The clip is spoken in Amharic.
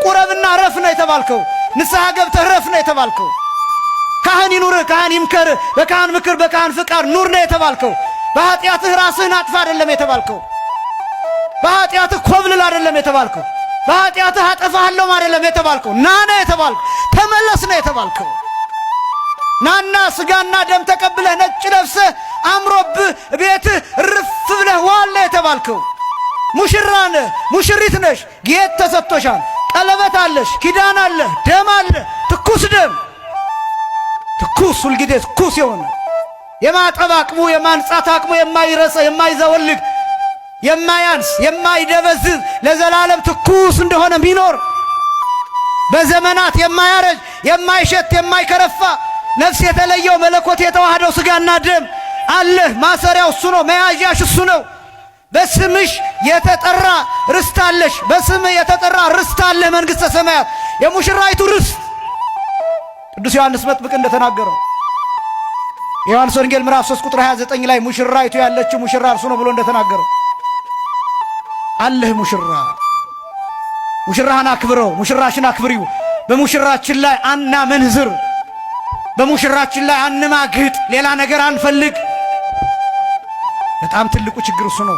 ቁረብና ረፍ ነው የተባልከው። ንስሐ ገብተህ ረፍ ነው የተባልከው። ካህን ይኑርህ፣ ካህን ይምከርህ፣ በካህን ምክር በካህን ፍቃድ ኑር ነው የተባልከው። በኃጢአትህ ራስህን አጥፋ አይደለም የተባልከው። በኃጢአትህ ኮብልል አይደለም የተባልከው። በኃጢአትህ አጠፋለሁ አይደለም የተባልከው። ና ነው የተባልከው። ተመለስ ነው የተባልከው። ናና ስጋና ደም ተቀብለህ ነጭ ለብሰህ አምሮብህ ቤትህ ርፍ ብለህ ዋል ነው የተባልከው። ሙሽራ ነህ፣ ሙሽሪት ነሽ። ጌጥ ተሰጥቶሻል። ቀለበት አለሽ፣ ኪዳን አለ፣ ደም አለ፣ ትኩስ ደም፣ ትኩስ ሁልጊዜ ትኩስ የሆነ የማጠብ አቅሙ የማንጻት አቅሙ የማይረሳ የማይዘወልግ የማያንስ የማይደበዝዝ ለዘላለም ትኩስ እንደሆነ ቢኖር በዘመናት የማያረጅ የማይሸት የማይከረፋ ነፍስ የተለየው መለኮት የተዋህደው ስጋና ደም አለህ። ማሰሪያው እሱ ነው፣ መያዣሽ እሱ ነው። በስምሽ የተጠራ ርስት አለሽ። በስምህ የተጠራ ርስት አለህ፣ መንግሥተ ሰማያት የሙሽራይቱ ርስት። ቅዱስ ዮሐንስ መጥምቅ እንደተናገረው የዮሐንስ ወንጌል ምዕራፍ 3 ቁጥር 29 ላይ ሙሽራይቱ ያለችው ሙሽራ እርሱ ነው ብሎ እንደተናገረው አለህ ሙሽራ። ሙሽራህን አክብረው፣ ሙሽራሽን አክብሪው። በሙሽራችን ላይ አናመንዝር፣ በሙሽራችን ላይ አንማግጥ፣ ሌላ ነገር አንፈልግ። በጣም ትልቁ ችግር እሱ ነው።